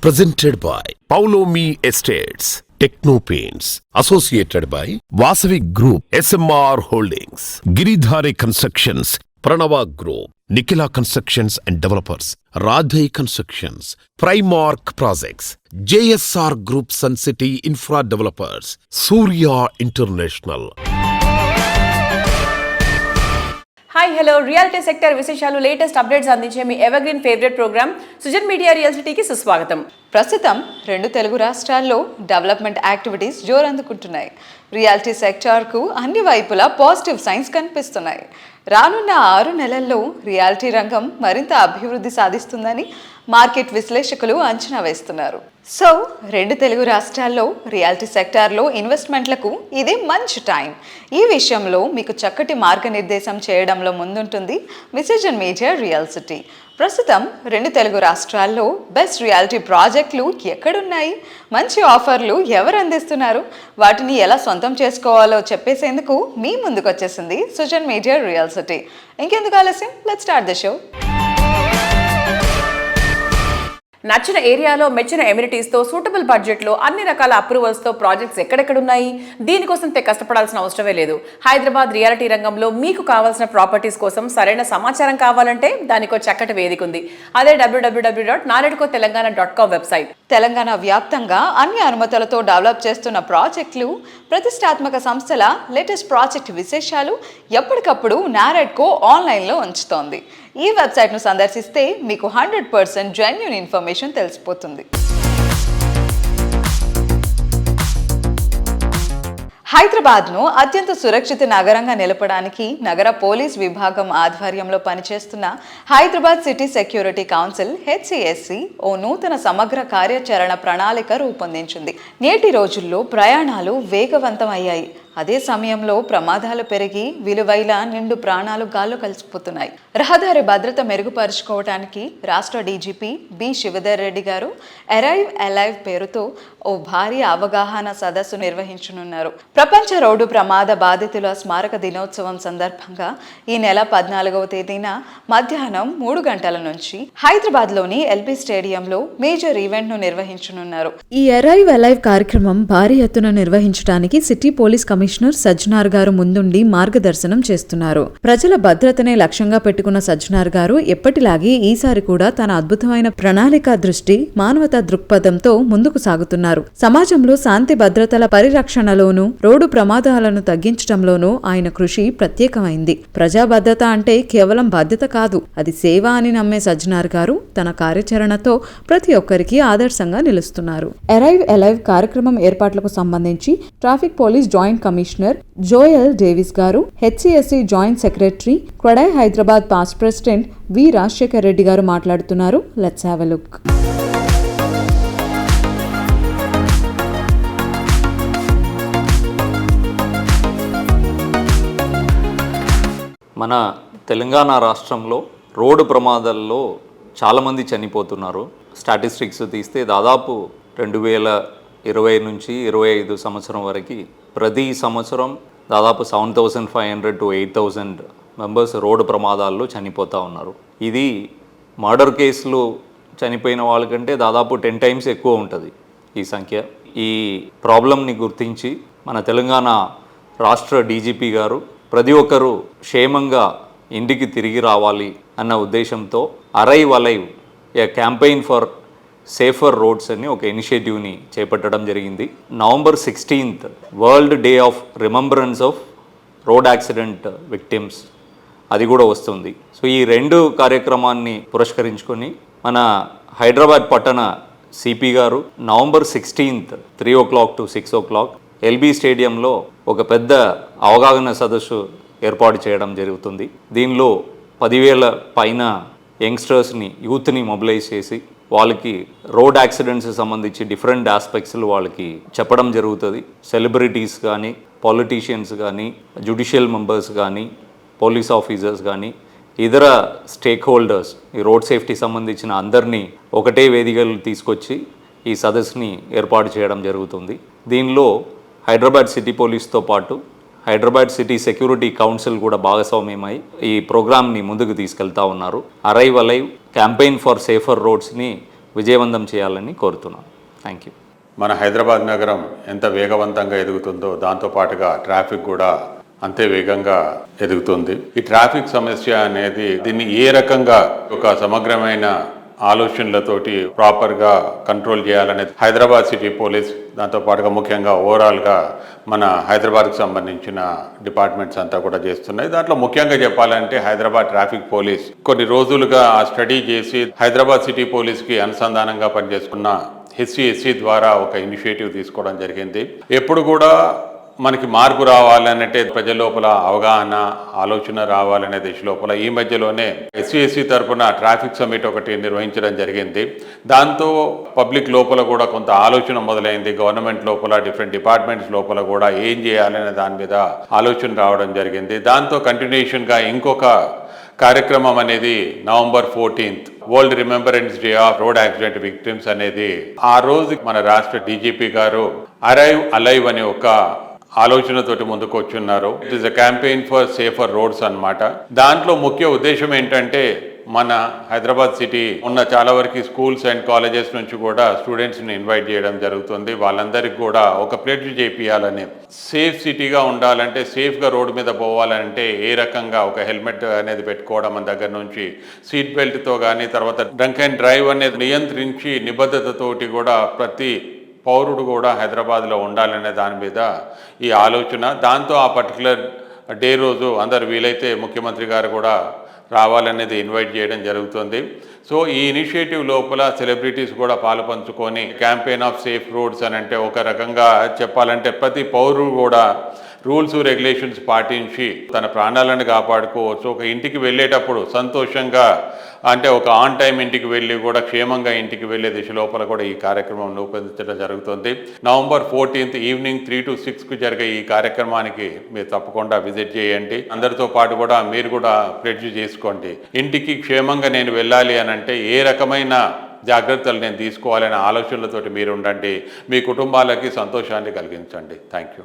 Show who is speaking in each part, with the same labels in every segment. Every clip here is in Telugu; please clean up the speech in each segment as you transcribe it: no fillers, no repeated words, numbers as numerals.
Speaker 1: Presented by Paulomi Estates, Techno Paints, associated by Vasavi Group, SMR Holdings, Giridhare Constructions, Pranava Group, Nikhila Constructions and Developers, Radhe Constructions, Primark Projects, JSR Group Sun City Infra Developers, Surya International.
Speaker 2: Hi hello reality sector విశేషాలు లేటెస్ట్ అప్డేట్స్ అందించే మీ evergreen favourite programme Sujan media రియాలిటీకి సుస్వాగతం.
Speaker 3: ప్రస్తుతం రెండు తెలుగు రాష్ట్రాల్లో డెవలప్మెంట్ యాక్టివిటీస్ జోరందుకుంటున్నాయి. రియాలిటీ సెక్టార్కు అన్ని వైపులా పాజిటివ్ సైన్స్ కనిపిస్తున్నాయి. రానున్న 6 నెలల్లో రియాలిటీ రంగం మరింత అభివృద్ధి సాధిస్తుందని మార్కెట్ విశ్లేషకులు అంచనా వేస్తున్నారు. సో రెండు తెలుగు రాష్ట్రాల్లో రియాలిటీ సెక్టార్లో ఇన్వెస్ట్మెంట్లకు ఇది మంచి టైం. ఈ విషయంలో మీకు చక్కటి మార్గనిర్దేశం చేయడంలో ముందుంటుంది విజన్ మీడియా రియాలిటీ. ప్రస్తుతం రెండు తెలుగు రాష్ట్రాల్లో బెస్ట్ రియాలిటీ ప్రాజెక్టులు ఎక్కడున్నాయి, మంచి ఆఫర్లు ఎవరు అందిస్తున్నారు, వాటిని ఎలా సొంతం చేసుకోవాలో చెప్పేసేందుకు మీ ముందుకు వచ్చేసింది సుజన్ మీడియా రియాలిటీ. ఇంకెందుకు ఆలస్యం, లెట్స్ స్టార్ట్ ద షో.
Speaker 2: నచ్చిన ఏరియాలో మెచ్చిన ఎమ్యూనిటీస్తో సూటబుల్ బడ్జెట్లో అన్ని రకాల అప్రూవల్స్తో ప్రాజెక్ట్స్ ఎక్కడెక్కడున్నాయి, దీనికోసం కష్టపడాల్సిన అవసరమే లేదు. హైదరాబాద్ రియాలిటీ రంగంలో మీకు కావాల్సిన ప్రాపర్టీస్ కోసం సరైన సమాచారం కావాలంటే దానికో చక్కటి వేదిక ఉంది. అదే www.naredcotelangaana.com వెబ్సైట్.
Speaker 3: తెలంగాణ వ్యాప్తంగా అన్ని అనుమతులతో డెవలప్ చేస్తున్న ప్రాజెక్టులు, ప్రతిష్టాత్మక సంస్థల లేటెస్ట్ ప్రాజెక్ట్ విశేషాలు ఎప్పటికప్పుడు నారెడ్కో ఆన్లైన్లో ఉంచుతోంది. ఈ వెబ్సైట్ను సందర్శిస్తే మీకు 100% జెన్యూన్ ఇన్ఫర్మేషన్ తెలిసిపోతుంది. హైదరాబాద్ను అత్యంత సురక్షిత నగరంగా నిలపడానికి నగర పోలీస్ విభాగం ఆధ్వర్యంలో పనిచేస్తున్న Hyderabad city security council HCSC ఓ నూతన సమగ్ర కార్యాచరణ ప్రణాళిక రూపొందించింది. నేటి రోజుల్లో ప్రయాణాలు వేగవంతం అయ్యాయి. అదే సమయంలో ప్రమాదాలు పెరిగి విలువైన నిండు ప్రాణాలు గాల్లో కలిసిపోతున్నాయి. రహదారి భద్రత మెరుగుపరుచుకోవడానికి రాష్ట్ర డీజీపీ బి శివధర్ రెడ్డి గారు అరైవ్ అలైవ్ పేరుతో ఓ భారీ అవగాహన సదస్సు నిర్వహించనున్నారు. ప్రపంచ రోడ్డు ప్రమాద బాధితుల స్మారక దినోత్సవం సందర్భంగా ఈ నెల 14వ తేదీన మధ్యాహ్నం 3 గంటల నుంచి హైదరాబాద్లోని ఎల్బీ స్టేడియంలో మేజర్ ఈవెంట్ను నిర్వహించనున్నారు. ఈ అరైవ్ అలైవ్ కార్యక్రమం భారీ ఎత్తున నిర్వహించడానికి సిటీ పోలీస్ కమిషనర్ సజ్జనార్ గారు ముందుండి మార్గదర్శనం చేస్తున్నారు. ప్రజల భద్రతనే లక్ష్యంగా పెట్టుకున్న సజ్జనార్ గారు ఎప్పటిలాగే ఈసారి కూడా తన అద్భుతమైన ప్రణాళిక దృష్టి, మానవతా దృక్పథంతో ముందుకు సాగుతున్నారు. సమాజంలో శాంతి భద్రతల పరిరక్షణలోనూ రోడ్డు ప్రమాదాలను తగ్గించడంలోనూ ఆయన కృషి ప్రత్యేకమైంది. ప్రజా భద్రత అంటే కేవలం బాధ్యత కాదు, అది సేవ అని నమ్మే సజ్జనార్ గారు తన కార్యాచరణతో ప్రతి ఒక్కరికి ఆదర్శంగా నిలుస్తున్నారు. అరైవ్ అలైవ్ కార్యక్రమం ఏర్పాట్లకు సంబంధించి traffic police joint commissioner Joel Davis garu, HCSC joint secretary, క్వడై Hyderabad past president V Rajasekhar Reddy garu మాట్లాడుతున్నారు. Let's have a look.
Speaker 4: మన తెలంగాణ రాష్ట్రంలో రోడ్డు ప్రమాదాల్లో చాలామంది చనిపోతున్నారు. స్టాటిస్టిక్స్ తీస్తే దాదాపు 2020 నుంచి 25 సంవత్సరం వరకు ప్రతి సంవత్సరం దాదాపు 7,500 to 8,000 మెంబర్స్ రోడ్డు ప్రమాదాల్లో చనిపోతూ ఉన్నారు. ఇది మర్డర్ కేసులు చనిపోయిన వాళ్ళకంటే దాదాపు 10 times ఎక్కువ ఉంటుంది ఈ సంఖ్య. ఈ ప్రాబ్లంని గుర్తించి మన తెలంగాణ రాష్ట్ర డీజీపీ గారు ప్రతి ఒక్కరూ క్షేమంగా ఇంటికి తిరిగి రావాలి అన్న ఉద్దేశంతో arrive alive A campaign for safer roads అని ఒక ఇనిషియేటివ్ని చేపట్టడం జరిగింది. November 16th world day of remembrance of road accident victims అది కూడా వస్తుంది. సో ఈ రెండు కార్యక్రమాన్ని పురస్కరించుకొని మన హైదరాబాద్ పట్టణ సిపి గారు November 16th 3 o'clock to 6 o'clock LB స్టేడియంలో ఒక పెద్ద అవగాహన సదస్సు ఏర్పాటు చేయడం జరుగుతుంది. దీనిలో 10,000 పైన యంగ్స్టర్స్ని, యూత్ని మొబిలైజ్ చేసి వాళ్ళకి రోడ్ యాక్సిడెంట్స్ సంబంధించి డిఫరెంట్ ఆస్పెక్ట్స్లు వాళ్ళకి చెప్పడం జరుగుతుంది. సెలబ్రిటీస్ కానీ, పొలిటీషియన్స్ కానీ, జ్యుడిషియల్ మెంబర్స్ కానీ, పోలీస్ ఆఫీసర్స్ కానీ, ఇతర స్టేక్ హోల్డర్స్ ఈ రోడ్ సేఫ్టీ సంబంధించిన అందరినీ ఒకటే వేదికలు తీసుకొచ్చి ఈ సదస్సుని ఏర్పాటు చేయడం జరుగుతుంది. దీనిలో హైదరాబాద్ సిటీ పోలీస్తో పాటు హైదరాబాద్ సిటీ సెక్యూరిటీ కౌన్సిల్ కూడా భాగస్వామ్యమై ఈ ప్రోగ్రామ్ని ముందుకు తీసుకెళ్తా ఉన్నారు. Arrive alive campaign for safer రోడ్స్ని విజయవంతం చేయాలని కోరుతున్నాను. Thank you.
Speaker 5: మన హైదరాబాద్ నగరం ఎంత వేగవంతంగా ఎదుగుతుందో దాంతోపాటుగా ట్రాఫిక్ కూడా అంతే వేగంగా ఎదుగుతుంది. ఈ ట్రాఫిక్ సమస్య అనేది దీన్ని ఏ రకంగా ఒక సమగ్రమైన ఆలోచనలతోటి ప్రాపర్గా కంట్రోల్ చేయాలనేది హైదరాబాద్ సిటీ పోలీస్, దాంతోపాటుగా ముఖ్యంగా ఓవరాల్గా మన హైదరాబాద్కి సంబంధించిన డిపార్ట్మెంట్స్ అంతా కూడా చేస్తున్నాయి. దాంట్లో ముఖ్యంగా చెప్పాలంటే హైదరాబాద్ ట్రాఫిక్ పోలీస్ కొన్ని రోజులుగా ఆ స్టడీ చేసి హైదరాబాద్ సిటీ పోలీస్కి అనుసంధానంగా పనిచేసుకున్న HCSC ద్వారా ఒక ఇనిషియేటివ్ తీసుకోవడం జరిగింది. ఎప్పుడు కూడా మనకి మార్పు రావాలనంటే ప్రజల లోపల అవగాహన, ఆలోచన రావాలనే దిశ లోపల ఈ మధ్యలోనే HCSC తరఫున ట్రాఫిక్ సమిట్ ఒకటి నిర్వహించడం జరిగింది. దాంతో పబ్లిక్ లోపల కూడా కొంత ఆలోచన మొదలైంది. గవర్నమెంట్ లోపల, డిఫరెంట్ డిపార్ట్మెంట్స్ లోపల కూడా ఏం చేయాలనే దాని మీద ఆలోచన రావడం జరిగింది. దాంతో కంటిన్యూషన్గా ఇంకొక కార్యక్రమం అనేది November 14th world remembrance day of road accident victims అనేది ఆ రోజు మన రాష్ట్ర DGP గారు అరైవ్ అలైవ్ అనే ఒక ఆలోచనతోటి ముందుకు వచ్చున్నారు. It is a campaign for safer roads అన్నమాట. దాంట్లో ముఖ్య ఉద్దేశం ఏంటంటే మన హైదరాబాద్ సిటీ ఉన్న చాలా వరకు స్కూల్స్ అండ్ కాలేజెస్ నుంచి కూడా స్టూడెంట్స్ని ఇన్వైట్ చేయడం జరుగుతుంది. వాళ్ళందరికీ కూడా ఒక ప్లెడ్జ్ చేపియాలని, సేఫ్ సిటీగా ఉండాలంటే, సేఫ్గా రోడ్డు మీద పోవాలంటే ఏ రకంగా ఒక హెల్మెట్ అనేది పెట్టుకోవడం మన దగ్గర నుంచి, సీట్ బెల్ట్తో కానీ, తర్వాత డ్రంక్ అండ్ డ్రైవ్ అనేది నియంత్రించి నిబద్ధతతోటి కూడా ప్రతి పౌరుడు కూడా హైదరాబాద్లో ఉండాలనే దాని మీద ఈ ఆలోచన. దాంతో ఆ పర్టికులర్ డే రోజు అందరు వీలైతే ముఖ్యమంత్రి గారు కూడా రావాలనేది ఇన్వైట్ చేయడం జరుగుతుంది. సో ఈ ఇనిషియేటివ్ లోపల సెలబ్రిటీస్ కూడా పాలుపంచుకొని క్యాంపెయిన్ ఆఫ్ సేఫ్ రోడ్స్ అని అంటే ఒక రకంగా చెప్పాలంటే ప్రతి పౌరుడు కూడా రూల్స్ రెగ్యులేషన్స్ పాటించి తన ప్రాణాలను కాపాడుకోవచ్చు. ఒక ఇంటికి వెళ్ళేటప్పుడు సంతోషంగా అంటే ఒక ఆన్ టైం ఇంటికి వెళ్ళి కూడా క్షేమంగా ఇంటికి వెళ్ళే దిశ లోపల కూడా ఈ కార్యక్రమం రూపొందించడం జరుగుతుంది. November 14th ఈవినింగ్ 3 to 6 జరిగే ఈ కార్యక్రమానికి మీరు తప్పకుండా విజిట్ చేయండి. అందరితో పాటు కూడా మీరు కూడా ప్లెడ్జ్ చేసుకోండి. ఇంటికి క్షేమంగా నేను వెళ్ళాలి అని అంటే ఏ రకమైన జాగ్రత్తలు నేను తీసుకోవాలనే ఆలోచనలతోటి మీరు ఉండండి. మీ కుటుంబాలకి సంతోషాన్ని కలిగించండి. Thank you.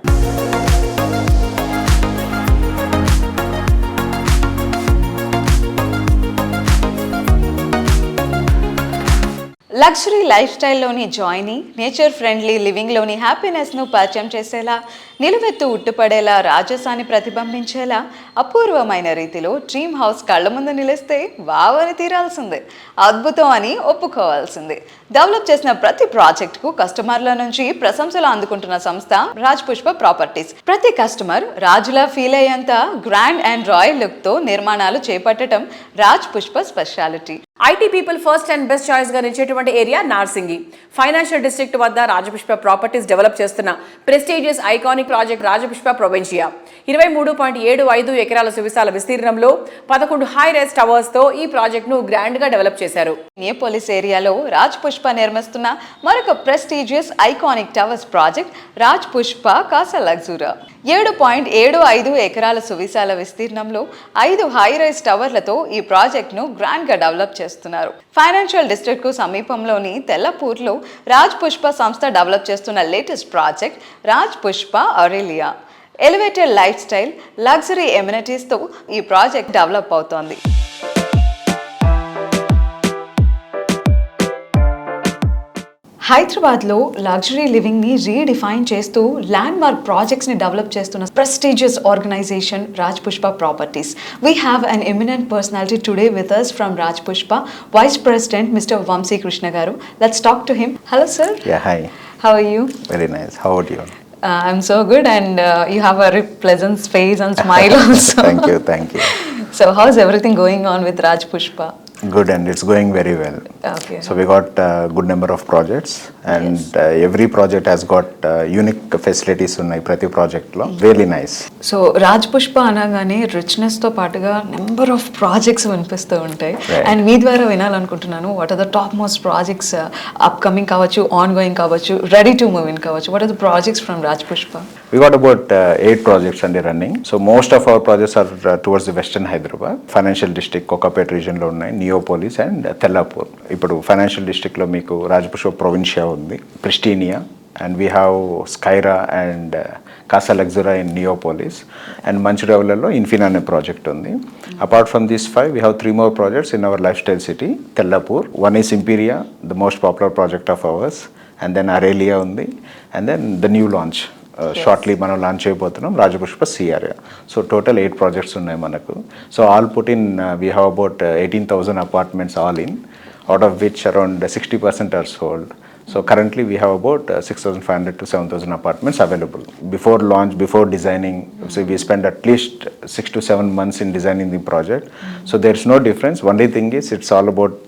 Speaker 3: లగ్జరీ లైఫ్ స్టైల్లోని జాయ్ని, నేచర్ ఫ్రెండ్లీ లివింగ్లోని హ్యాపీనెస్ను పరిచయం చేసేలా, నిలువెత్తు ఉట్టుపడేలా, రాజసాన్ని ప్రతిబింబించేలా అపూర్వమైన రీతిలో డ్రీమ్ హౌస్ కళ్ళ ముందు నిలిస్తే వావని తీరాల్సిందే, అద్భుతం అని ఒప్పుకోవాల్సిందే. డెవలప్ చేసిన ప్రతి ప్రాజెక్టుకు కస్టమర్ల నుంచి ప్రశంసలు అందుకుంటున్న సంస్థ రాజ్ పుష్ప ప్రాపర్టీస్. ప్రతి కస్టమర్ రాజులా ఫీల్ అయ్యేంత గ్రాండ్ అండ్ రాయల్ లుక్తో నిర్మాణాలు చేపట్టడం Raj Pushpa speciality.
Speaker 2: IT people first and best choice గా నిలిచేటువంటి ఏరియా నార్సింగి. ఫైనాన్షియల్ డిస్ట్రిక్ట్ వద్ద రాజపుష్ప ప్రాపర్టీస్ డెవలప్ చేస్తున్న ప్రెస్టీజియస్ ఐకానిక్ ప్రాజెక్ట్ రాజపుష్ప ప్రొవిన్షియా. 23.75 ఎకరాల సువిశాల విస్తీర్ణంలో 11 హై రైజ్ టవర్స్ తో ఈ ప్రాజెక్ట్ ను గ్రాండ్ గా డెవలప్ చేశారు.
Speaker 3: నియోపోలిస్ ఏరియాలో రాజ్ పుష్ప నిర్మిస్తున్న మరొక prestigious iconic towers project Raj Pushpa Casa Luxura. 7.75 ఎకరాల సువిశాల విస్తీర్ణంలో 5 హై రైజ్ టవర్లతో ఈ ప్రాజెక్ట్ ను గ్రాండ్ గా డెవలప్ చేస్తున్నారు. ఫైనాన్షియల్ డిస్ట్రిక్ట్ కు సమీపంలోని తెల్లపూర్లో రాజ్ పుష్ప సంస్థ డెవలప్ చేస్తున్న latest project Raj Pushpa Aurelia. Elevated lifestyle, luxury ఎమ్యూనిటీస్తో ఈ ప్రాజెక్ట్ డెవలప్ అవుతోంది. హైదరాబాద్లో లగ్జరీ లివింగ్ని రీడిఫైన్ చేస్తూ ల్యాండ్మార్క్ ప్రాజెక్ట్స్ని డెవలప్ చేస్తున్న prestigious organisation Raj Pushpa properties. We have an eminent personality today with us from Raj Pushpa, Vice President Mr. Vamsi Krishna Garu. Let's talk to him. Hello sir.
Speaker 6: Yeah, hi.
Speaker 3: How are you?
Speaker 6: Very nice. How about you?
Speaker 3: I'm so good, and you have a very pleasant face and smile also.
Speaker 6: Thank you.
Speaker 3: So how's everything going on with Raj Pushpa?
Speaker 6: Good, and it's going very well.
Speaker 3: Okay.
Speaker 6: So we got a good number of projects, and every project has got unique facilities unnai prati project lo. Really nice.
Speaker 3: So Raj Pushpa అనగానే రిచ్నెస్తో పాటుగా నెంబర్ ఆఫ్ ప్రాజెక్ట్స్ వినిపిస్తూ ఉంటాయి. అండ్ మీ ద్వారా వినాలనుకుంటున్నాను, what are the top most projects upcoming కావచ్చు, ఆన్ గోయింగ్ కావచ్చు, రెడీ టు మూవ్ ఇన్ కావచ్చు, what are the projects from Raj Pushpa?
Speaker 6: We got about 8 projects under running. So most of our projects are towards the western Hyderabad, financial district, Kokapet region lo unnai, Neopolis and Tellapur. Ippudu financial district lo meeku Raj Pushpa Provincia undi, Pristina and we have Skyra and Casa Luxura in Neopolis, and Manchiravallalo Infina ane project undi. Apart from these 5, we have 3 more projects in our lifestyle city, Tellapur. One is Imperia, the most popular project of ours, and then Aurelia undi, and then the new launch. Shortly మనం లాంచ్ అయిపోతున్నాం Rajapushpa see area. So total 8 projects ఉన్నాయి మనకు. So all put in we have about 18,000 apartments all in, out of which around 60% are sold. So currently we have about 6,500 to 7,000 apartments available. Before launch, before designing, so we spend at least 6 to 7 months in designing the project. So there's no difference. Only thing is it's all about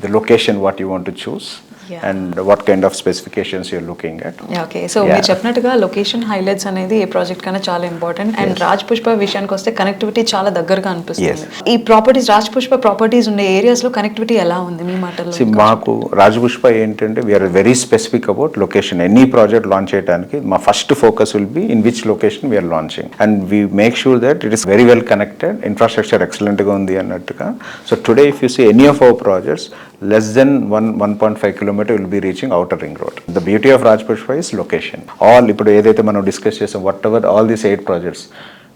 Speaker 6: the location what you want to choose.
Speaker 3: Yeah.
Speaker 6: And what kind of specifications you're looking at.
Speaker 3: Okay, so మీరు చెప్పినట్టుగా లొకేషన్ హైలైట్స్ అనేది ఏ ప్రాజెక్ట్ కన్నా చాలా ఇంపార్టెంట్. అండ్ రాజ్ పుష్ప విషయానికి వస్తే కనెక్టివిటీ చాలా దగ్గరగా అనిపిస్తుంది. ఈ ప్రాపర్టీస్ రాజ్ పుష్ప ప్రాపర్టీస్ ఉండే ఏరియాస్ లో కనెక్టివిటీ ఎలా ఉంది మీ మాటల్లో?
Speaker 6: మాకు రాజ్ పుష్ప ఏంటంటే we are very specific about location. Any project launch చేయడానికి మా first focus will be in which location we are launching, and we make sure that it is very well connected, infrastructure ఎక్సలెంట్గా ఉంది అన్నట్టుగా. So today if you see any of our projects less than 1.5 kilometer will be reaching outer ring road. The beauty of Raj Pushpa is location. All ఇప్పుడు ఏదైతే మనం డిస్కస్ చేసాం, what ever all these 8 projects,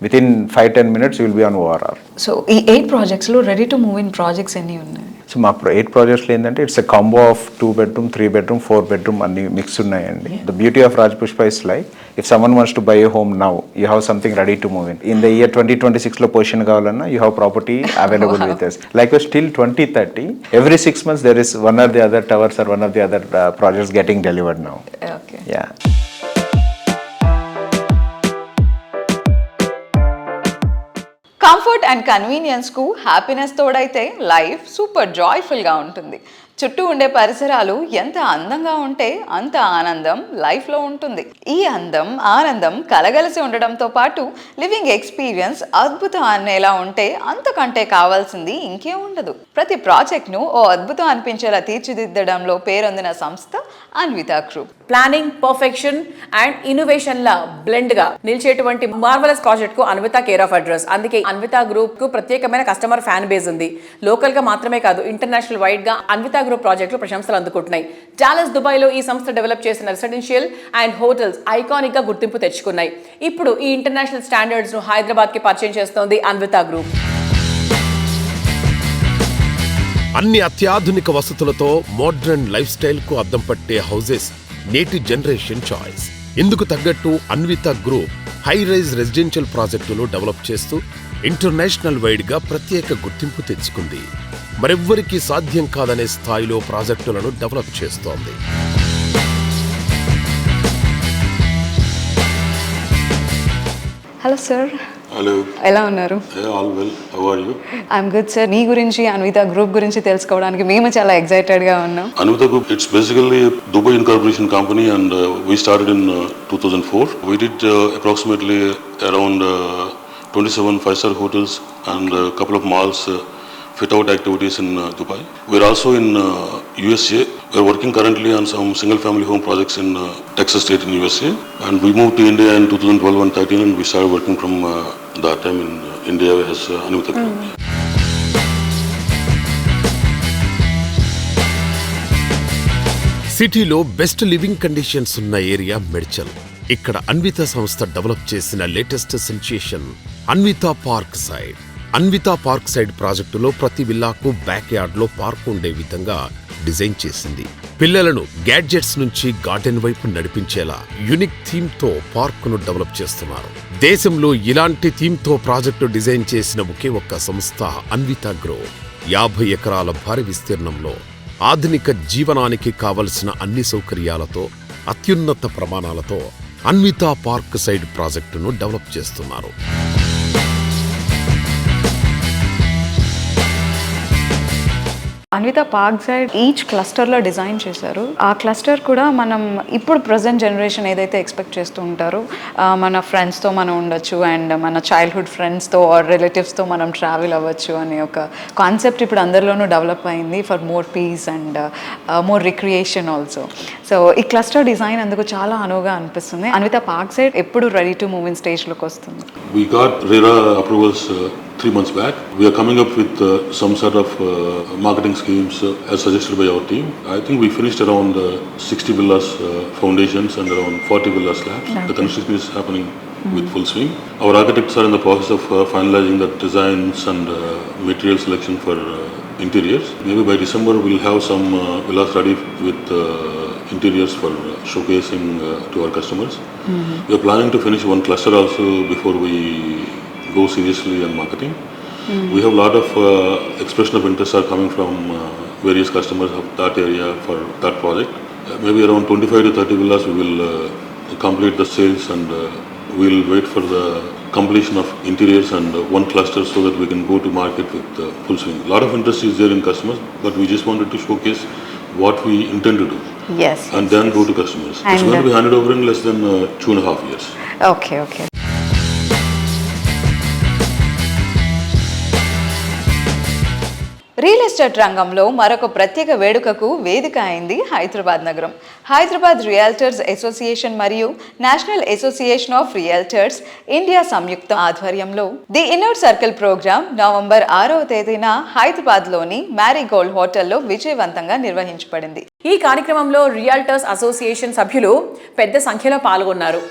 Speaker 6: within 5-10 minutes you will be on ORR.
Speaker 3: So ఈ 8 ప్రాజెక్ట్స్ లో ready to move in projects ఎన్ని ఉన్నాయి?
Speaker 6: సో మాకు 8 ప్రాజెక్ట్స్లో ఏంటంటే it's a combo of 2 bedroom, 3 bedroom, 4 bedroom అన్ని మిక్స్ ఉన్నాయండి. The beauty of Raj Pushpa is like if someone wants to buy a home now, you have something ready to move in the year 2026లో పొజిషన్ కావాలన్నా you have property available with us. Like till 2030, every 6 months there is one or the other towers or one of the other projects getting delivered now.
Speaker 3: Okay.
Speaker 6: Yeah.
Speaker 3: Comfort and convenience కు హ్యాపీనెస్ తోడైతే లైఫ్ సూపర్ జాయ్ఫుల్ గా ఉంటుంది. చుట్టూ ఉండే పరిసరాలు ఎంత అందంగా ఉంటే అంత ఆనందం లైఫ్లో ఉంటుంది. ఈ అందం ఆనందం కలగలిసి ఉండడంతో పాటు లివింగ్ ఎక్స్పీరియన్స్ అద్భుతం అనేలా ఉంటే అంతకంటే కావాల్సింది ఇంకే ఉండదు. ప్రతి ప్రాజెక్ట్ను ఓ అద్భుతం అనిపించేలా తీర్చిదిద్దడంలో పేరొందిన సంస్థ Anvita group.
Speaker 2: Planning, perfection and ఇన్నోవేషన్ల బ్లెండ్గా నిలిచేటువంటి మార్వలస్ ప్రాజెక్ట్కు అన్వితా కేర్ ఆఫ్ అడ్రస్. అందుకే అన్వితా గ్రూప్కు ప్రత్యేకమైన కస్టమర్ ఫ్యాన్ బేస్ ఉంది. లోకల్గా మాత్రమే కాదు, ఇంటర్నేషనల్ వైడ్గా అన్వితా గ్రూప్ ప్రాజెక్టులు ప్రశంసలు అందుకుంటున్నాయి. డాలస్, దుబాయ్లో ఈ సంస్థ డెవలప్ చేసిన రెసిడెన్షియల్ అండ్ హోటల్స్ ఐకానిక్గా గుర్తింపు తెచ్చుకున్నాయి. ఇప్పుడు ఈ ఇంటర్నేషనల్ స్టాండర్డ్స్ను హైదరాబాద్కి పరిచయం చేస్తోంది అన్వితా గ్రూప్.
Speaker 1: అన్ని అత్యాధునిక వసతులతో మోడ్రన్ లైఫ్ స్టైల్ కు అద్దం పట్టే హౌసెస్ నేటి జనరేషన్ చాయిస్. ఇందుకు తగ్గట్టు Anvita group high rise residential ప్రాజెక్టులు డెవలప్ చేస్తూ ఇంటర్నేషనల్ వైడ్ గా ప్రత్యేక గుర్తింపు తెచ్చుకుంది. మరెవ్వరికీ సాధ్యం కాదనే స్థాయిలో ప్రాజెక్టులను డెవలప్ చేస్తోంది.
Speaker 3: Hello sir.
Speaker 7: హలో,
Speaker 3: ఎలా ఉన్నారు?
Speaker 7: All well, how are you?
Speaker 3: I'm good sir. మీ గురించి అన్వితా గ్రూప్ గురించి తెలుసుకోవడానికి మేము చాలా ఎక్సైటెడ్గా ఉన్నాం.
Speaker 7: Anvita Group, it's basically a Dubai incorporation company, and we started in 2004. We did approximately around 27 5-star hotels and a couple of malls fit-out activities in Dubai. We're also in USA. We're working currently on some single-family home projects in Texas State in USA. And we moved to India in 2012 and 13, and we started working from that time in India as Anvita Group.
Speaker 1: సిటీలో బెస్ట్ లివింగ్ కండిషన్స్ ఉన్న ఏరియా మెడ్చల్. ఇక్కడ అన్వితా సంస్థ డెవలప్ చేసిన latest sensation Anvitha park side. Anvitha park side ప్రాజెక్టులో ప్రతి విల్లాకు బ్యాక్ యార్డ్ లో పార్క్ ఉండే విధంగా డిజైన్ చేసింది. పిల్లలను గ్యాడ్జెట్స్ నుంచి గార్డెన్ వైపు నడిపించేలా యునిక్ థీమ్ తో పార్క్ ను డెవలప్ చేస్తున్నారు. దేశంలో ఇలాంటి థీమ్ తో ప్రాజెక్టు డిజైన్ చేసిన ఒకే ఒక్క సంస్థ అన్వితా గ్రూప్. 50 ఎకరాల భారీ విస్తీర్ణంలో ఆధునిక జీవనానికి కావలసిన అన్ని సౌకర్యాలతో అత్యున్నత ప్రమాణాలతో అన్వితా పార్క్ సైడ్ ప్రాజెక్టును డెవలప్ చేస్తున్నారు.
Speaker 3: అన్వితా పార్క్ సైడ్ ఈచ్ క్లస్టర్లో డిజైన్ చేశారు. ఆ క్లస్టర్ కూడా మనం ఇప్పుడు ప్రజెంట్ జనరేషన్ ఏదైతే ఎక్స్పెక్ట్ చేస్తూ ఉంటారో, మన ఫ్రెండ్స్తో మనం ఉండొచ్చు అండ్ మన చైల్డ్హుడ్ ఫ్రెండ్స్తో ఆర్ రిలేటివ్స్తో మనం ట్రావెల్ అవ్వచ్చు అనే ఒక కాన్సెప్ట్ ఇప్పుడు అందరిలోనూ డెవలప్ అయింది for more peace and more recreation also. So ఈ క్లస్టర్ డిజైన్ అందుకు చాలా అనువుగా అనిపిస్తుంది. అన్వితా పార్క్ సైడ్ ఎప్పుడు రెడీ టు మూవ్ ఇన్ స్టేజ్లోకి వస్తుంది.
Speaker 7: We got RERA approvals 3 months back. We are coming up with some sort of marketing schemes as suggested by our team. I think we finished around 60 villas foundations and around 40 villas slabs. The construction is happening with full swing. Our architects are in the process of finalizing the designs and material selection for interiors. Maybe by December we'll have some villas ready with interiors for showcasing to our customers. We are planning to finish one cluster also before we go seriously on marketing. We have a lot of expression of interest are coming from various customers of that area for that project. Maybe around 25 to 30 villas we will complete the sales, and we'll wait for the completion of interiors and one cluster so that we can go to market with full swing. A lot of interest is there in customers, but we just wanted to showcase what we intend to do.
Speaker 3: Yes.
Speaker 7: And then go to customers. It's going to be handed over in less than 2.5 years.
Speaker 3: Okay. Real estate రంగంలో మరొక ప్రత్యేక వేడుకకు వేదిక అయింది హైదరాబాద్ నగరం. హైదరాబాద్ రియల్టర్స్ అసోసియేషన్ మరియు national association of realtors India సంయుక్త ఆధ్వర్యంలో the inner circle programme November 6వ తేదీన హైదరాబాద్లోని మ్యారీగోల్డ్ హోటల్లో విజయవంతంగా నిర్వహించబడింది.
Speaker 2: ఈ కార్యక్రమంలో రియల్టర్స్ అసోసియేషన్ సభ్యులు పెద్ద సంఖ్యలో పాల్గొన్నారు.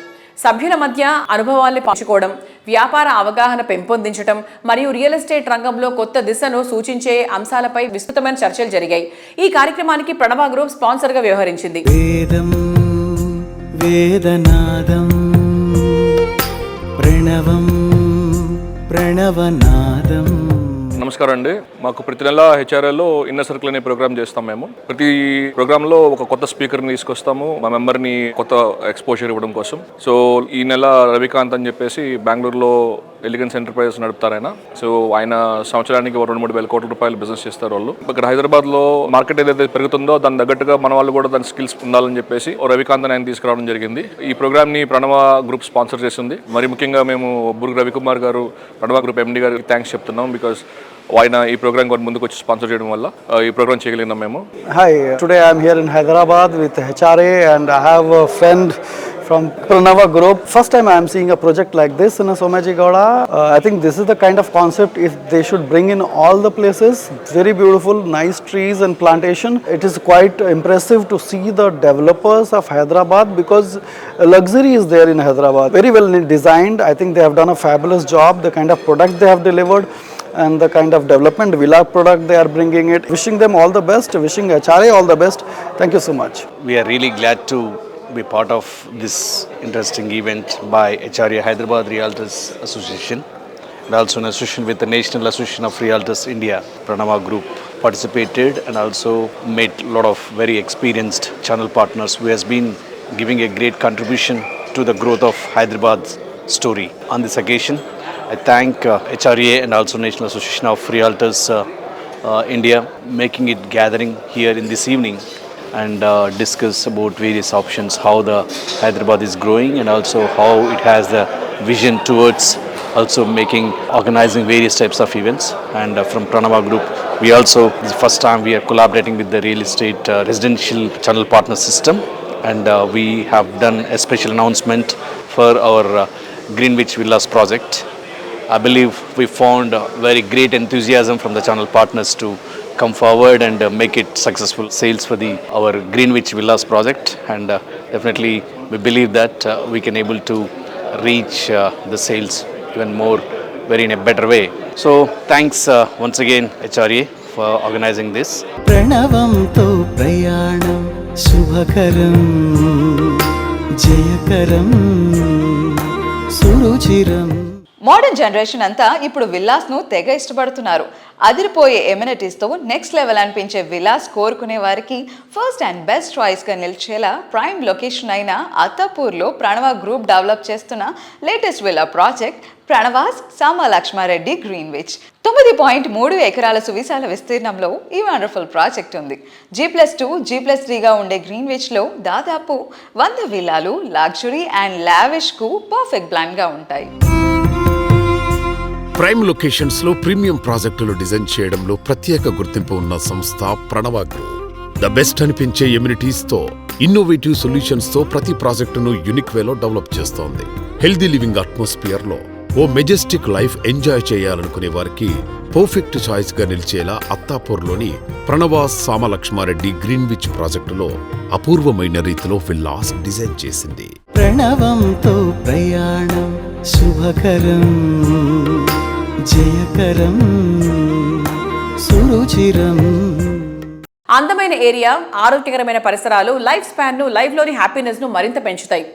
Speaker 2: సభ్యుల మధ్య అనుభవాల్ని పంచుకోవడం, వ్యాపార అవగాహన పెంపొందించడం మరియు రియల్ ఎస్టేట్ రంగంలో కొత్త దిశను సూచించే అంశాలపై విస్తృతమైన చర్చలు జరిగాయి. ఈ కార్యక్రమానికి ప్రణవ గ్రూప్ స్పాన్సర్గా వ్యవహరించింది.
Speaker 8: వేదనాదం ప్రణవనాదం.
Speaker 9: నమస్కారం అండి. మాకు ప్రతి నెల హెచ్ఆర్ఎల్లో ఇన్నర్ సర్కిల్ అనే ప్రోగ్రామ్ చేస్తాం. మేము ప్రతి ప్రోగ్రాంలో ఒక కొత్త స్పీకర్ని తీసుకొస్తాము, మా మెంబర్ని కొత్త ఎక్స్పోజర్ ఇవ్వడం కోసం. సో ఈ నెల రవికాంత్ అని చెప్పేసి బెంగళూరులో ఎలిగెన్స్ ఎంటర్ప్రైజెస్ నడుపుతారు ఆయన. సో ఆయన సంవత్సరానికి 2-3 వేల కోట్ల రూపాయలు బిజినెస్ చేస్తారు వాళ్ళు. ఇక్కడ హైదరాబాద్లో మార్కెట్ ఏదైతే పెరుగుతుందో దాని తగ్గట్టుగా మన వాళ్ళు కూడా దాని స్కిల్స్ ఉండాలని చెప్పేసి రవికాంత్ ఆయన తీసుకురావడం జరిగింది. ఈ ప్రోగ్రామ్ని ప్రణవ గ్రూప్ స్పాన్సర్ చేసింది. మరి ముఖ్యంగా మేము బుర్గు రవికుమార్ గారు, ప్రణవ గ్రూప్ ఎండి గారికి థ్యాంక్స్ చెప్తున్నాం. బికాస్ ఆయన ఈ ప్రోగ్రామ్ కూడా ముందుకు వచ్చి స్పాన్సర్ చేయడం వల్ల ఈ ప్రోగ్రామ్ చేయగలిగినాం మేము.
Speaker 8: Hi, today I am here in Hyderabad with HRA and I have a friend from Pranava Group. First time I am seeing a project like this in Somajigowda. I think this is the kind of concept if they should bring in all the places. Very beautiful, nice trees and plantation. It is quite impressive to see the developers of Hyderabad because luxury is there in Hyderabad. Very well designed. I think they have done a fabulous job. The kind of product they have delivered and the kind of development villa product they are bringing it. Wishing them all the best. Wishing HRA all the best. Thank you so much.
Speaker 10: We are really glad to be part of this interesting event by HRA Hyderabad Realtors Association and also an association with the National Association of Realtors India. Pranava Group participated and also made a lot of very experienced channel partners who has been giving a great contribution to the growth of Hyderabad's story. On this occasion, I thank HRA and also National Association of Realtors India making it gathering here in this evening and discuss about various options, how the Hyderabad is growing and also how it has the vision towards also organizing various types of events. And from Pranava Group, we also, this is the first time we are collaborating with the real estate residential channel partner system, and we have done a special announcement for our Greenwich Villas project. I believe we found very great enthusiasm from the channel partners to come forward and make it successful sales for our Greenwich Villas project, and definitely we believe that we can able to reach the sales even more very in a better way. So thanks once again HRA for organizing this.
Speaker 8: ప్రణవంతో ప్రయాణం శుభకరం జయకరం సురుచిరం.
Speaker 3: మోడర్న్ జనరేషన్ అంతా ఇప్పుడు విల్లాస్ను తెగ ఇష్టపడుతున్నారు. అదిరిపోయే ఎమ్యూనిటీస్తో నెక్స్ట్ లెవెల్ అనిపించే విల్లాస్ కోరుకునే వారికి ఫస్ట్ అండ్ బెస్ట్ చాయిస్గా నిలిచేలా ప్రైమ్ లొకేషన్ అయిన అత్తాపూర్లో ప్రణవ గ్రూప్ డెవలప్ చేస్తున్న latest villa project Pranavas Sama Lakshma Reddy Greenwich. 9.3 ఎకరాల సువిశాల విస్తీర్ణంలో ఈ వండర్ఫుల్ ప్రాజెక్ట్ ఉంది. G+2, G+3గా ఉండే గ్రీన్విచ్లో దాదాపు 100 విల్లాలు లగ్జరీ అండ్ లావిష్కు పర్ఫెక్ట్ బ్లాండ్గా ఉంటాయి.
Speaker 1: ప్రైమ్ లొకేషన్స్ లో ప్రీమియం ప్రాజెక్టులు డిజైన్ చేయడంలో ప్రత్యేక గుర్తింపు ఉన్న సంస్థ ప్రణవ గ్రూప్. ద బెస్ట్ అనిపించే ఎమ్యూనిటీస్ తో, ఇన్నోవేటివ్ సొల్యూషన్స్ తో ప్రతి ప్రాజెక్టును యూనిక్ వేలో డెవలప్ చేస్తోంది. హెల్దీ లివింగ్ అట్మాస్ఫియర్ లో ఓ మెజెస్టిక్ లైఫ్ ఎంజాయ్ చేయాలనుకునే వారికి పర్ఫెక్ట్ చాయిస్ గా నిలిచేలా అత్తాపూర్లోని ప్రణవాస్ సామలక్ష్మారెడ్డి గ్రీన్విచ్ ప్రాజెక్టులో అపూర్వమైన రీతిలో విల్లాస్ డిజైన్ చేసింది.
Speaker 11: ప్రణవంతో ప్రయాణం శుభకరం జయకరం సురుచిరం.
Speaker 2: అందమైన ఏరియా, ఆరోగ్యకరమైన పరిసరాలు లైఫ్ స్పాన్ ను, లైఫ్ లోని హ్యాపీనెస్ ను మరింత పెంచుతాయి.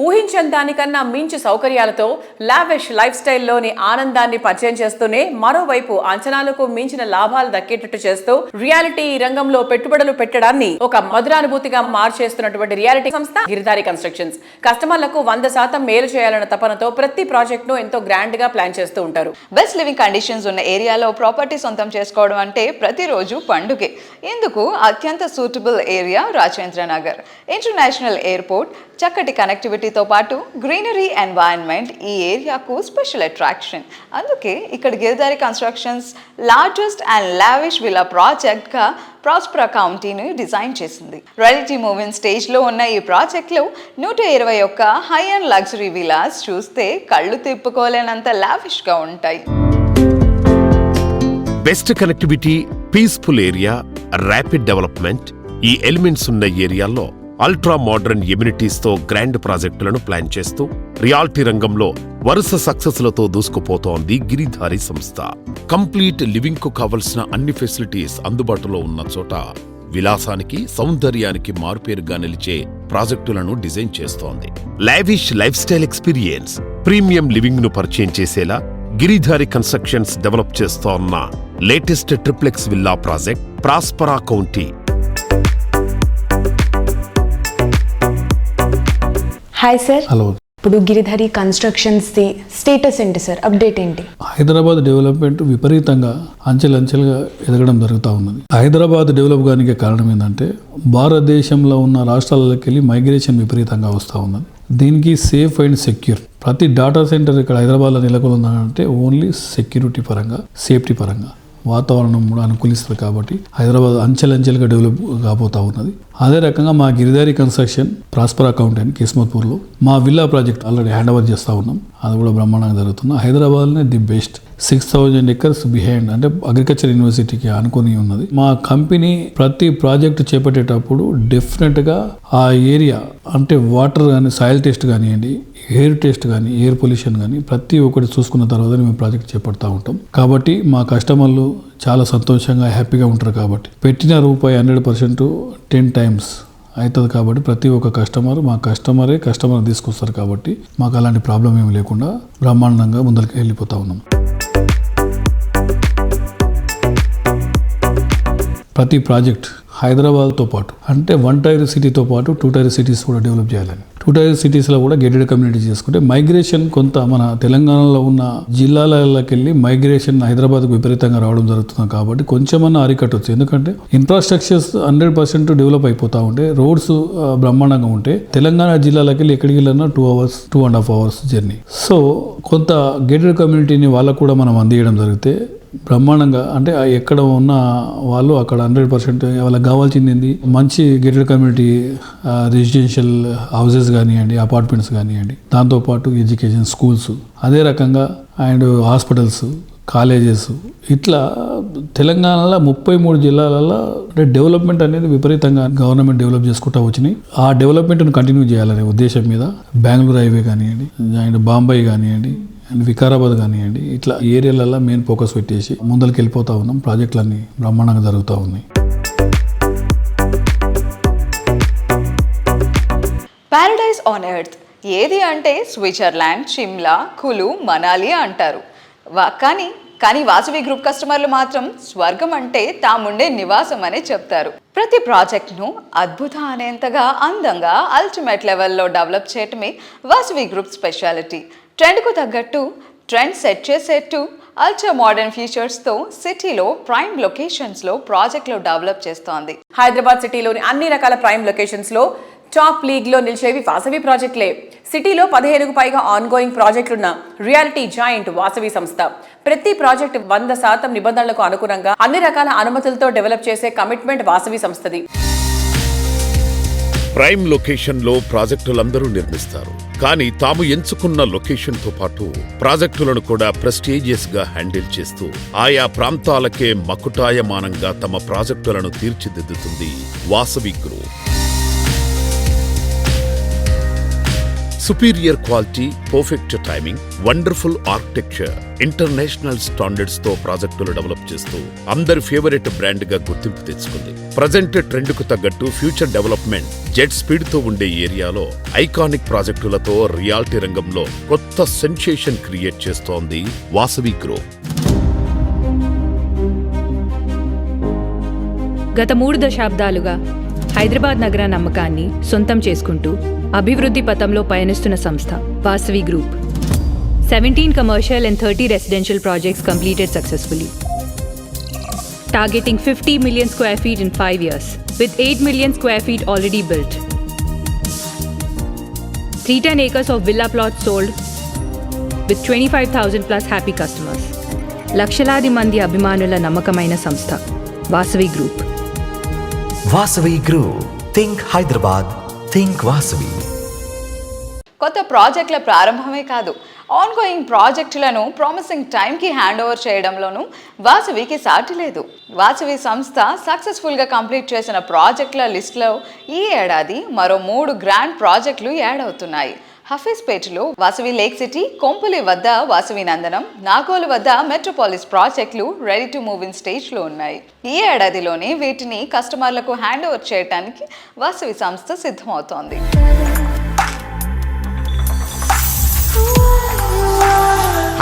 Speaker 2: ఊహించని దానికన్నా మించి సౌకర్యాలతో లావిష్ లైఫ్ స్టైల్లోని ఆనందాన్ని పరిచయం చేస్తూనే మరోవైపు అంచనాలకు మించిన లాభాలు దక్కేటట్టు చేస్తూ రియాలిటీ రంగంలో పెట్టుబడులు పెట్టడాన్ని ఒక మధురానుభూతిగా మార్చేస్తున్నటువంటి రియాలిటీ సంస్థ గిరిధారి కన్స్ట్రక్షన్స్. కస్టమర్లకు 100% మేలు చేయాలన్న తపనతో ప్రతి ప్రాజెక్ట్ ను ఎంతో గ్రాండ్ గా ప్లాన్ చేస్తూ ఉంటారు.
Speaker 3: బెస్ట్ లివింగ్ కండిషన్స్ ఉన్న ఏరియాలో ప్రాపర్టీ సొంతం చేసుకోవడం అంటే ప్రతిరోజు పండుగే. ఇందుకు అత్యంత suitable area Rajendra Nagar. International airport, చక్కటి కనెక్టివిటీతో పాటు గ్రీనరీ ఎన్వైరన్మెంట్ ఈ ఏరియాకు స్పెషల్ అట్రాక్షన్. అందుకే ఇక్కడ Giridhari constructions largest and lavish villa ప్రాజెక్ట్గా ప్రాస్పరా కౌంటీని డిజైన్ చేసింది. రెడీ టు మూవ్ ఇన్ స్టేజ్లో ఉన్న ఈ ప్రాజెక్ట్లో 121 హై అండ్ లగ్జరీ విల్లాస్ చూస్తే కళ్ళు తిప్పుకోలేనంత లావిష్గా ఉంటాయి.
Speaker 1: Best connectivity, peaceful area, rapid development ఈ ఎలిమెంట్స్ ఉన్న ఏరియాల్లో అల్ట్రా మోడర్న్ ఎమ్యూనిటీస్ తో గ్రాండ్ ప్రాజెక్టులను ప్లాన్ చేస్తూ రియాలిటీ రంగంలో వరుస సక్సెస్లతో దూసుకుపోతోంది గిరిధారి సంస్థ. కంప్లీట్ లివింగ్ కు కావలసిన అన్ని ఫెసిలిటీస్ అందుబాటులో ఉన్న చోట విలాసానికి, సౌందర్యానికి మారుపేరుగా నిలిచే ప్రాజెక్టులను డిజైన్ చేస్తోంది. Lavish life style experience, premium living ను పరిచయం చేసేలా గిరిధారి కన్స్ట్రక్షన్స్ డెవలప్ చేస్తోన్న latest triplex villa project ప్రాస్పరా county.
Speaker 12: Hi sir.
Speaker 10: Hello.
Speaker 12: ఇప్పుడు గిరిధారి కన్స్ట్రక్షన్స్ ది స్టేటస్ ఏంటి సార్, అప్డేట్ ఏంటి?
Speaker 10: హైదరాబాద్ డెవలప్మెంట్ విపరీతంగా అంచెలంచెలుగా ఎదగడం జరుగుతూ ఉన్నది. హైదరాబాద్ డెవలప్ కానికి కారణం ఏంటంటే భారతదేశంలో ఉన్న రాష్ట్రాలకి వెళ్ళి మైగ్రేషన్ విపరీతంగా వస్తూ ఉన్నది. దీనికి సేఫ్ అండ్ సెక్యూర్ ప్రతి డేటా సెంటర్ ఇక్కడ హైదరాబాద్లో నెలకొందంటే ఓన్లీ సెక్యూరిటీ పరంగా, సేఫ్టీ పరంగా, వాతావరణం కూడా అనుకూలిస్తుంది. కాబట్టి హైదరాబాద్ అంచెలంచెలుగా డెవలప్ కాబోతూ ఉన్నది. అదే రకంగా మా గిరిధారి కన్స్ట్రక్షన్ ప్రాస్పరా కౌంటీ కిస్మత్పూర్లో మా villa project already hand over చేస్తూ ఉన్నాం. అది కూడా బ్రహ్మాండంగా జరుగుతుంది. హైదరాబాద్లోనే ది బెస్ట్ 6,000 acres బిహైండ్ అంటే అగ్రికల్చర్ యూనివర్సిటీకి ఆనుకొని ఉన్నది. మా కంపెనీ ప్రతి ప్రాజెక్టు చేపట్టేటప్పుడు డెఫినెట్గా ఆ ఏరియా అంటే వాటర్ కానీ, సాయిల్ టెస్ట్ కానివ్వండి, ఎయిర్ టెస్ట్ కానీ, ఎయిర్ పొల్యూషన్ కానీ ప్రతి ఒక్కటి చూసుకున్న తర్వాత మేము ప్రాజెక్ట్ చేపడతా ఉంటాం. కాబట్టి మా కస్టమర్లు చాలా సంతోషంగా, హ్యాపీగా ఉంటారు. కాబట్టి పెట్టిన రూపాయి 100% 10 times అవుతుంది. కాబట్టి ప్రతి ఒక్క మా కస్టమర్ తీసుకొస్తారు. కాబట్టి మాకు అలాంటి ప్రాబ్లం ఏమి లేకుండా బ్రహ్మాండంగా ముందరికి వెళ్ళిపోతా ఉన్నాం. ప్రతి ప్రాజెక్ట్ హైదరాబాద్తో పాటు అంటే 1 tier సిటీతో పాటు 2 tier సిటీస్ కూడా డెవలప్ చేయాలని, 2 tier సిటీస్లో కూడా గేటెడ్ కమ్యూనిటీ చేసుకుంటే మైగ్రేషన్ కొంత మన తెలంగాణలో ఉన్న జిల్లాలకి వెళ్ళి మైగ్రేషన్ హైదరాబాద్కు విపరీతంగా రావడం జరుగుతుంది. కాబట్టి కొంచెమన్నా అరికట్టవచ్చు. ఎందుకంటే ఇన్ఫ్రాస్ట్రక్చర్స్ 100% డెవలప్ అయిపోతూ ఉంటే, రోడ్స్ బ్రహ్మాండంగా ఉంటే తెలంగాణ జిల్లాలకి వెళ్ళి ఎక్కడికి వెళ్ళినా 2 hours, 2.5 hours జర్నీ. సో కొంత గేటెడ్ కమ్యూనిటీని వాళ్ళకు కూడా మనం అందియడం జరిగితే బ్రహ్మాండంగా అంటే ఎక్కడ ఉన్న వాళ్ళు అక్కడ 100% వాళ్ళకి కావాల్సింది మంచి గేటెడ్ కమ్యూనిటీ రెసిడెన్షియల్ హౌసెస్ కానివ్వండి, అపార్ట్మెంట్స్ కానివ్వండి, దాంతోపాటు ఎడ్యుకేషన్, స్కూల్స్, అదే రకంగా అండ్ హాస్పిటల్స్, కాలేజెస్, ఇట్లా తెలంగాణలో 33 జిల్లాలలో అంటే డెవలప్మెంట్ అనేది విపరీతంగా గవర్నమెంట్ డెవలప్ చేసుకుంటూ వచ్చినాయి. ఆ డెవలప్మెంట్ను కంటిన్యూ చేయాలనే ఉద్దేశం మీద బెంగళూరు హైవే కానివ్వండి, అండ్ బాంబే కానివ్వండి, అండ్ వికారాబాద్ కానివ్వండి, ఇట్లా ఏరియాలలో మెయిన్ ఫోకస్ పెట్టేసి ముందరికి వెళ్ళిపోతూ ఉన్నాం. ప్రాజెక్టులన్నీ బ్రహ్మాండంగా జరుగుతూ ఉన్నాయి.
Speaker 3: పారడైజ్ ఆన్ ఎర్త్ ఏది అంటే స్విట్జర్లాండ్, షిమ్లా, కులు, మనాలి అంటారు. కానీ వాసవి గ్రూప్ కస్టమర్లు మాత్రం స్వర్గం అంటే తాముండే నివాసం అనే చెప్తారు. ప్రతి ప్రాజెక్ట్ను అద్భుత అనేంతగా అందంగా అల్టిమేట్ లెవెల్లో డెవలప్ చేయటమే వాసవి గ్రూప్ స్పెషాలిటీ. ట్రెండ్కు తగ్గట్టు ట్రెండ్ సెట్ చేసేట్టు అల్ట్రా మోడర్న్ ఫీచర్స్తో సిటీలో ప్రైమ్ లొకేషన్స్లో ప్రాజెక్టులు డెవలప్ చేస్తోంది.
Speaker 2: హైదరాబాద్ సిటీలోని అన్ని రకాల ప్రైమ్ లొకేషన్స్లో టాప్ లీగ్లో నిలిచేవి వాసవి ప్రాజెక్టులే. సిటీలో 15కు పైగా ఆన్గోయింగ్ ప్రాజెక్టులున్న రియాలిటీ జాయింట్ వాసవి సంస్థ. ప్రతి ప్రాజెక్టు 100% నిబంధనలకు అనుగుణంగా అన్ని రకాల అనుమతులతో డెవలప్ చేసే కమిట్మెంట్ వాసవి సంస్థది.
Speaker 1: ప్రైమ్ లొకేషన్ లో ప్రాజెక్టులందరూ నిర్మిస్తారు, కానీ తాము ఎంచుకున్న లొకేషన్ తో పాటు ప్రాజెక్టులను కూడా ప్రెస్టీజియస్ గా హ్యాండిల్ చేస్తూ ఆయా ప్రాంతాలకే మకుటాయమానంగా తమ ప్రాజెక్టులను తీర్చిదిద్దుతుంది Vasavi group. Superior quality, perfect timing, wonderful architecture, international standards తో ప్రాజెక్టులు డెవలప్ చేస్తూ అందరి ఫేవరెట్ బ్రాండ్ గా గుర్తింపు తెచ్చుకుంది. ప్రజెంట్ ట్రెండ్ కు తగ్గట్టు ఫ్యూచర్ డెవలప్మెంట్ జెట్ స్పీడ్ తో ఉండే ఏరియాలో ఐకానిక్ ప్రాజెక్టులతో రియాలిటీ రంగంలో కొత్త సెన్సేషన్ క్రియేట్ చేస్తోంది వాసవి గ్రూప్.
Speaker 13: గత 3 దశాబ్దాలుగా హైదరాబాద్ నగర నమ్మకాన్ని సొంతం చేసుకుంటూ అభివృద్ధి పథంలో పయనిస్తున్న సంస్థ Vasavi group. 17 commercial and 30 residential projects completed successfully, targeting 50 million square feet in 5 years, with 8 million square feet already built. 310 acres of villa plots sold, with 25,000 plus happy customers. లక్షలాది మంది అభిమానుల నమ్మకమైన సంస్థ Vasavi group.
Speaker 14: Vasavi group. Think Hyderabad, think Vasavi.
Speaker 3: కొత్త ప్రాజెక్టుల ప్రారంభమే కాదు, ఆన్గోయింగ్ ప్రాజెక్టులను ప్రామిసింగ్ టైంకి హ్యాండ్ ఓవర్ చేయడంలోనూ వాసవికి సాటి లేదు. వాసవి సంస్థ సక్సెస్ఫుల్గా కంప్లీట్ చేసిన ప్రాజెక్టుల లిస్టులో ఈ ఏడాది మరో 3 గ్రాండ్ ప్రాజెక్టులు యాడ్ అవుతున్నాయి. హఫీజ్పేటలో వాసవి లేక్ సిటీ, కొంపలి వద్ద వాసవి నందనం, నాగోలు వద్ద మెట్రోపాలిస్ ప్రాజెక్టులు రెడీ టు మూవ్ ఇన్ స్టేజ్లో ఉన్నాయి. ఈ ఏడాదిలోనే వీటిని కస్టమర్లకు హ్యాండ్ ఓవర్ చేయడానికి వాసవి సంస్థ సిద్ధమవుతోంది.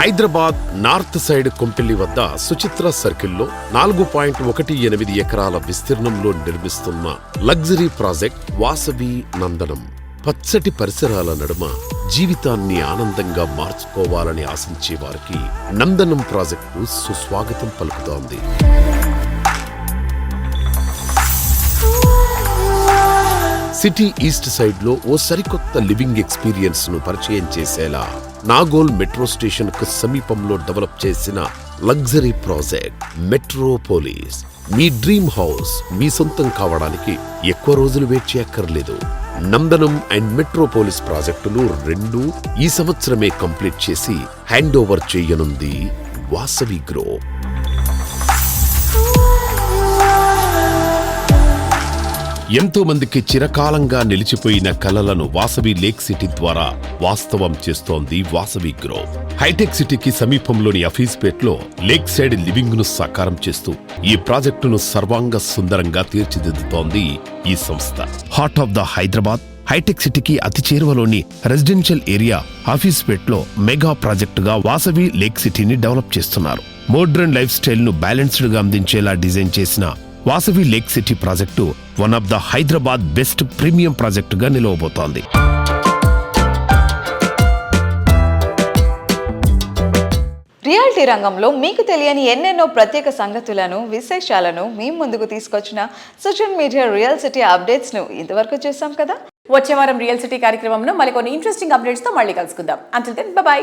Speaker 1: హైదరాబాద్ నార్త్ సైడ్ కొంపెల్లి వద్ద సుచిత్ర సర్కిల్లో 4.18 ఎకరాల విస్తీర్ణంలో నిర్మిస్తున్న లగ్జరీ ప్రాజెక్ట్ వాసవి నందనం. పచ్చటి పరిసరాల నడుమ జీవితాన్ని ఆనందంగా మార్చుకోవాలని ఆశించే వారికి నందనం ప్రాజెక్టు సుస్వాగతం పలుకుతోంది. సిటీ ఈస్ట్ సైడ్ లో ఓ సరికొత్త లివింగ్ ఎక్స్పీరియన్స్ ను పరిచయం చేసేలా నాగోల్ మెట్రో స్టేషన్ కు సమీపంలో డెవలప్ చేసిన లగ్జరీ ప్రాజెక్ట్ మెట్రోపోలిస్. మీ డ్రీమ్ హౌస్ మీ సొంతం కావడానికి ఎక్కువ రోజులు వెయిట్ చేయక్కర్లేదు. నందనం అండ్ మెట్రోపోలిస్ ప్రాజెక్టులు 2 ఈ సంవత్సరమే కంప్లీట్ చేసి హ్యాండ్ ఓవర్ చేయనుంది వాసవి గ్రూప్. ఎంతో మందికి చిరకాలంగా నిలిచిపోయిన కలలను వాసవి లేక్ సిటీ ద్వారా వాస్తవం చేస్తోంది వాసవి గ్రూప్. హైటెక్ సిటీకి సమీపంలోని హఫీజ్పేట్లో లేక్ సైడ్ లివింగ్ ను సాకారం చేస్తూ ఈ ప్రాజెక్టును సర్వాంగ సుందరంగా తీర్చిదిద్దుతోంది ఈ సంస్థ. Heart of the Hyderabad hitech సిటీకి అతి చేరువలోని రెసిడెన్షియల్ ఏరియా హఫీజ్పేట్లో మెగా ప్రాజెక్టుగా వాసవి లేక్ సిటీని డెవలప్ చేస్తున్నారు. మోడ్రన్ లైఫ్ స్టైల్ ను బ్యాలెన్స్డ్ గా అందించేలా డిజైన్ చేసిన Vasavi lake city project one of the Hyderabad best premium ప్రాజెక్టుగా నిలవబోతోంది.
Speaker 3: రియాలిటీ రంగంలో మీకు తెలియని ఎన్నెన్నో ప్రత్యేక సంగతులను, విశేషాలను మీ ముందుకు తీసుకొచ్చిన social media real city updates ను ఇంతవరకు చూసాం కదా.
Speaker 2: వచ్చే వారం రియల్ సిటీ కార్యక్రమంలో మరికొన్ని ఇంట్రెస్టింగ్ అప్డేట్స్ తో మళ్ళీ కలుసుకుందాం. Until then bye by.